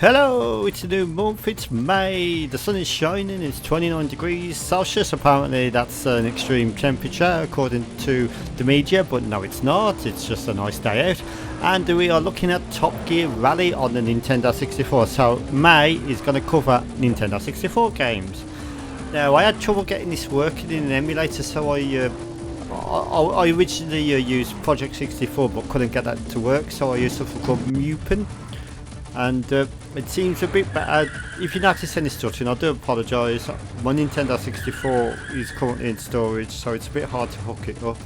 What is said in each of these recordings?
Hello, it's a new month, it's May, the sun is shining, it's 29 degrees Celsius, apparently that's an extreme temperature according to the media, but no it's not, it's just a nice day out, and we are looking at Top Gear Rally on the Nintendo 64, so May is going to cover Nintendo 64 games. Now I had trouble getting this working in an emulator, so I originally used Project 64 but couldn't get that to work, so I used something called Mupen. And it seems a bit better. If you notice any stuttering, I do apologise. My Nintendo 64 is currently in storage, so it's a bit hard to hook it up.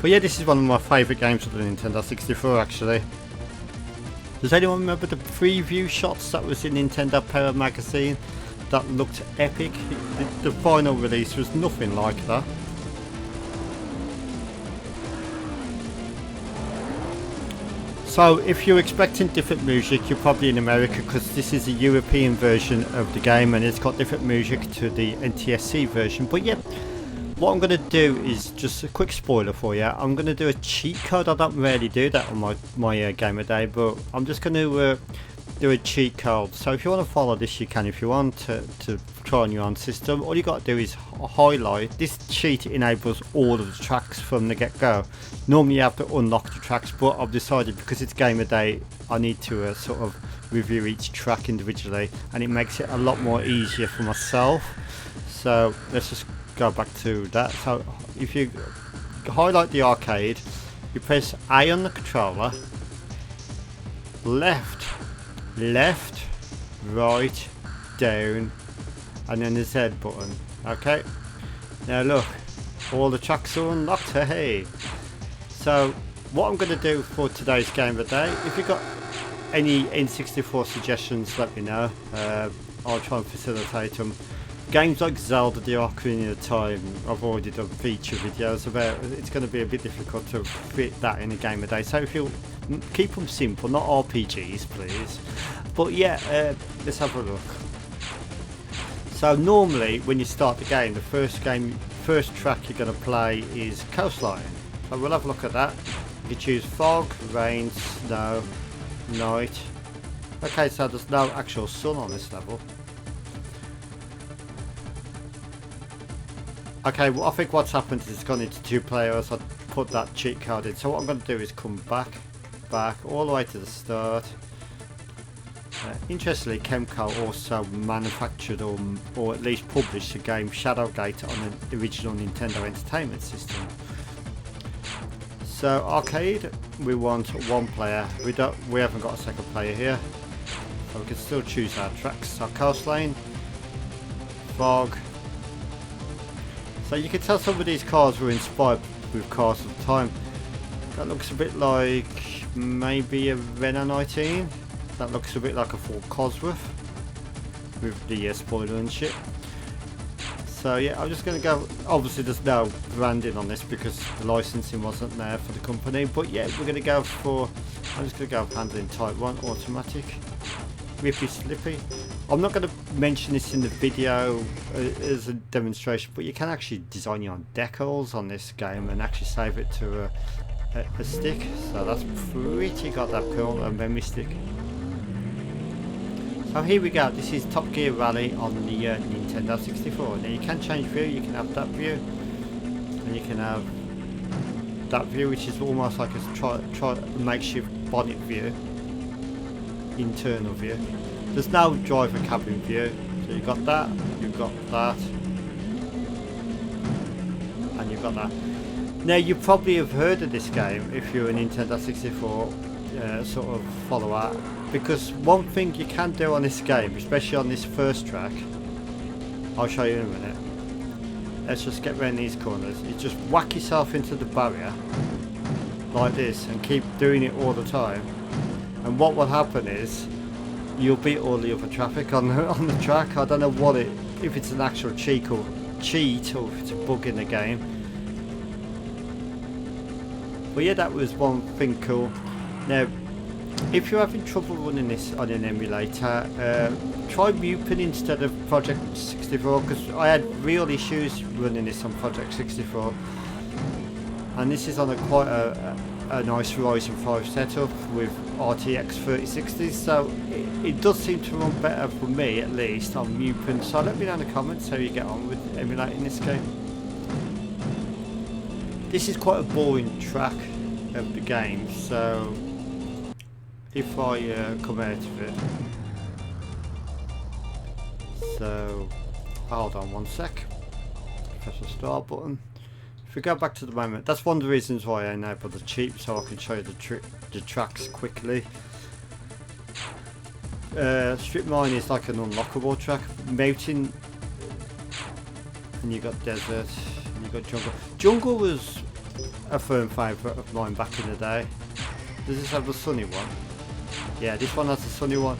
But yeah, this is one of my favourite games of the Nintendo 64 actually. Does anyone remember the preview shots that was in Nintendo Power magazine? That looked epic. The final release was nothing like that. So if you're expecting different music, you're probably in America, because this is a European version of the game and it's got different music to the NTSC version. But yeah, what I'm going to do is just a quick spoiler for you. I'm going to do a cheat code. I don't really do that on my Game of Day, but I'm just going to do a cheat code. So if you want to follow this, you can. If you want to try on your own system, all you got to do is highlight. This cheat enables all of the tracks from the get-go. Normally you have to unlock the tracks, but I've decided because it's Game of Day I need to sort of review each track individually, and it makes it a lot more easier for myself. So let's just go back to that. So if you highlight the arcade, you press A on the controller, left, right, down, and then the Z button. Okay, now look, all the tracks are unlocked. Hey, so what I'm going to do for today's Game of the Day, if you've got any N64 suggestions, let me know. I'll try and facilitate them. Games like Zelda the Ocarina of Time, I've already done feature videos about. It's going to be a bit difficult to fit that in a Game of the Day, so if you keep them simple, not RPGs please. But yeah, let's have a look. So normally when you start the game, the first track you're going to play is Coastline. So we'll have a look at that. You can choose fog, rain, snow, night. Okay, so there's no actual sun on this level. Okay, well I think what's happened is it's gone into 2 players. I put that cheat code in. So what I'm going to do is come back all the way to the start. Interestingly, Kemco also manufactured or at least published the game Shadowgate on the original Nintendo Entertainment System. So arcade, we want 1 player. We haven't got a second player here, so we can still choose our tracks. So Coastline, fog. So you can tell some of these cars were inspired with cars of the time. That looks a bit like maybe a Renault 19. That looks a bit like a Ford Cosworth with the spoiler and shit. So yeah, I'm just going to go. Obviously there's no branding on this because the licensing wasn't there for the company, but yeah, we're going to go for, I'm just going to go handling type 1 automatic. Rippy Slippy. I'm not going to mention this in the video as a demonstration, but you can actually design your own decals on this game and actually save it to a stick, so that's pretty goddamn cool, a memory stick. So here we go, this is Top Gear Rally on the Nintendo 64. Now you can change view, you can have that view, and you can have that view, which is almost like a makeshift bonnet view, internal view. There's no driver cabin view, so you've got that, you've got that, and you've got that. Now you probably have heard of this game if you're a Nintendo 64 sort of follower, because one thing you can do on this game, especially on this first track, I'll show you in a minute. Let's just get around these corners. You just whack yourself into the barrier like this and keep doing it all the time, and what will happen is you'll beat all the other traffic on the track. I don't know what if it's an actual cheat or if it's a bug in the game. But yeah, that was one thing cool. Now, if you're having trouble running this on an emulator, try Mupen instead of Project 64, because I had real issues running this on Project 64. and this is on a quite a nice Ryzen 5 setup with RTX 3060, so it does seem to run better for me, at least on Mupen. So let me know in the comments how you get on with emulating this game. This is quite a boring track of the game, so if I come out of it, so hold on one sec, press the start button. If we go back to the moment, that's one of the reasons why I enabled the cheat, so I can show you the tracks quickly. Strip mine is like an unlockable track. Mountain, and you got desert, and you got jungle. Jungle was a firm favourite of mine back in the day. Does this have the sunny one? Yeah, this one has the sunny one.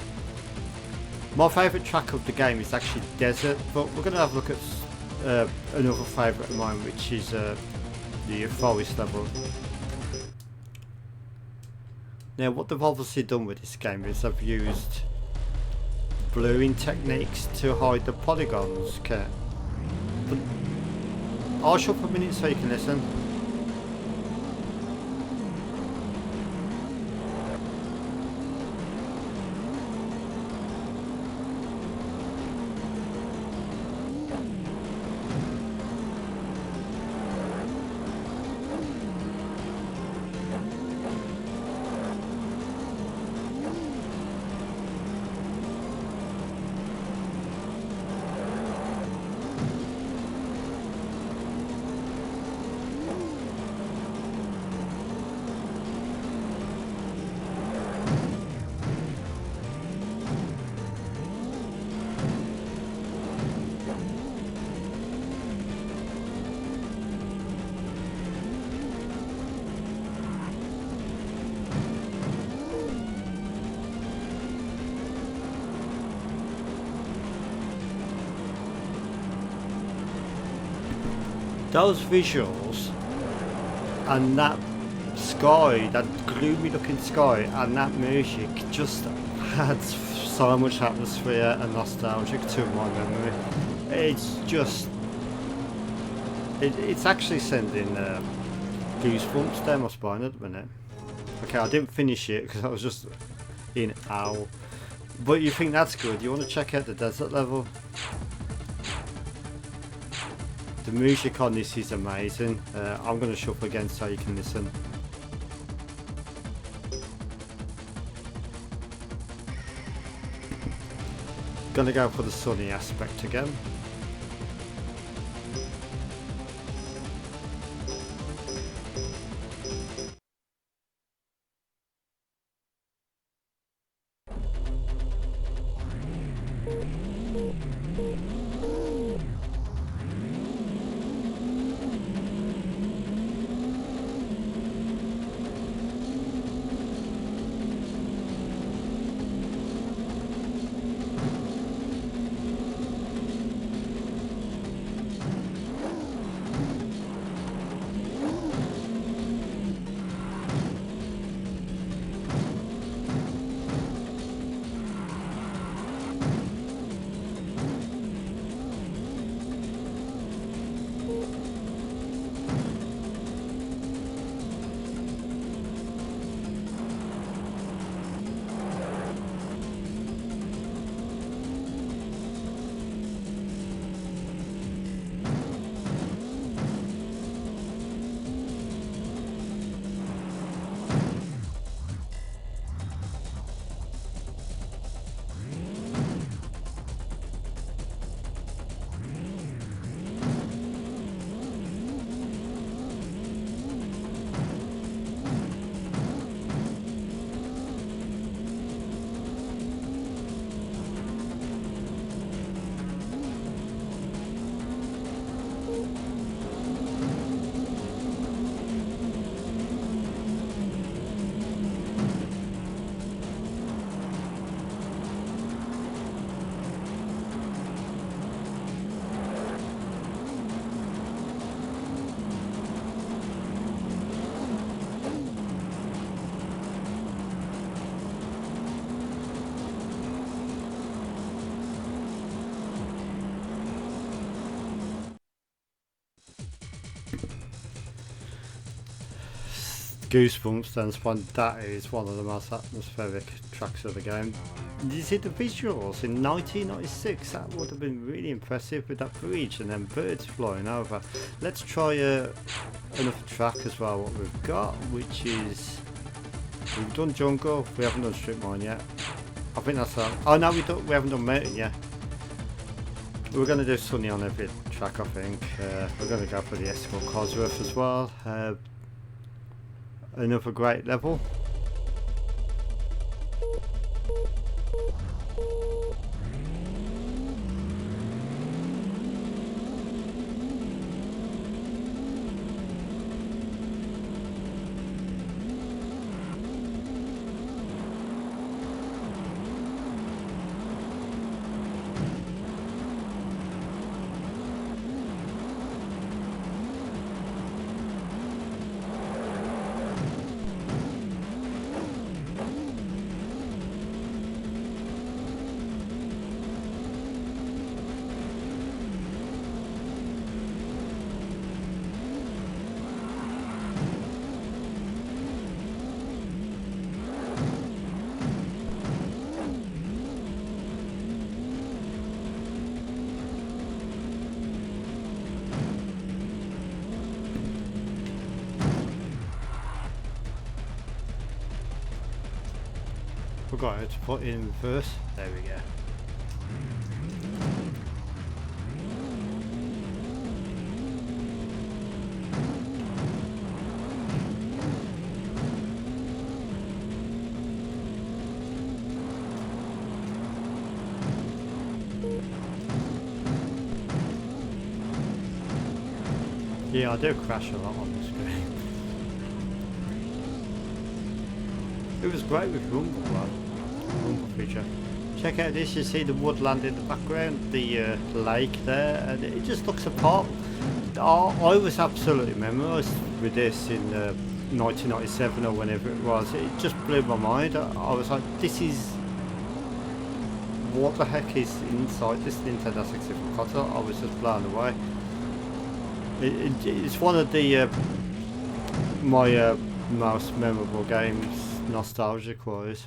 My favourite track of the game is actually desert, but we're going to have a look at another favourite of mine, which is the forest level. Now what they've obviously done with this game is they've used bluing techniques to hide the polygons. Okay, but I'll shut up a minute so you can listen. Those visuals and that sky, that gloomy looking sky, and that music just adds so much atmosphere and nostalgia to my memory. It's just, it's actually sending goosebumps down my spine at the minute. Okay, I didn't finish it because I was just in owl. But you think that's good? You want to check out the desert level? The music on this is amazing. I'm going to shuffle again so you can listen. Gonna go for the sunny aspect again. Goosebumps then spawn. That is one of the most atmospheric tracks of the game. Did you see the visuals in 1996? That would have been really impressive with that bridge and then birds flying over. Let's try another track as well. What we've got, which is we've done jungle. We haven't done strip mine yet. I think that's oh no, we haven't done mountain yet. We're going to do sunny on every track. I think we're going to go for the Escort Cosworth as well. Another great level. Forgot how to put it in reverse. There we go. Yeah, I do crash a lot on this game. It was great with Rumble, Rumble feature. Check out this, you see the woodland in the background, the lake there, and it just looks apart. I was absolutely memorised with this in 1997 or whenever it was. It just blew my mind. I was like, this is... what the heck is inside this Nintendo 64 console? I was just blown away. It's one of the my most memorable games, nostalgic wise.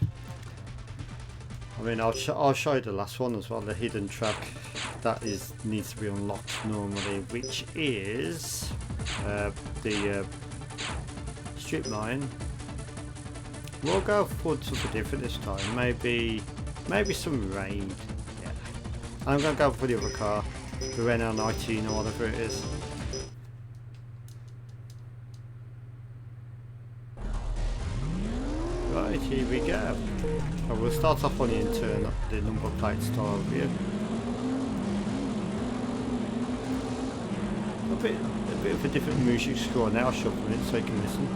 I mean, I'll show you the last one as well, the hidden track that needs to be unlocked normally, which is the strip mine. We'll go for something different this time. Maybe some rain. Yeah, I'm gonna go for the other car, the Renault 19 or whatever it is. Right, here we go. So we'll start off on the internal, the number plate style view. A bit of a different music score now, shuffling it so you can listen.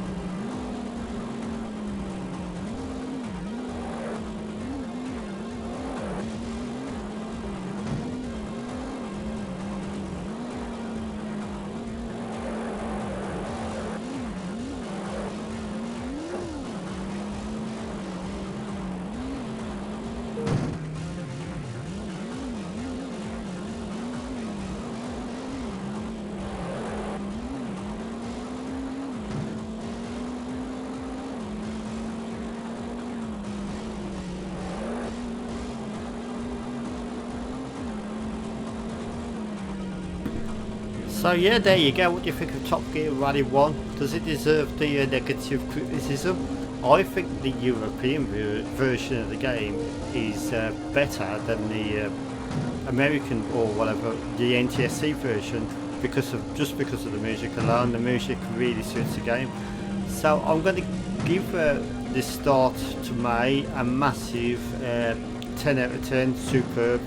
So yeah, there you go. What do you think of Top Gear Rally 1? Does it deserve the negative criticism? I think the European version of the game is better than the American or whatever, the NTSC version, because of the music alone. The music really suits the game. So I'm going to give this start to May a massive 10 out of 10, superb.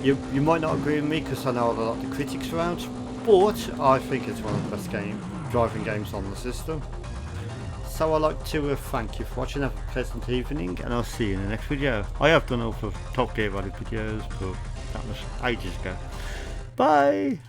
You might not agree with me because I know a lot of the critics around, but I think it's one of the best driving games on the system. So I'd like to thank you for watching, have a pleasant evening, and I'll see you in the next video. I have done all for Top Gear Rally videos, but that was ages ago. Bye!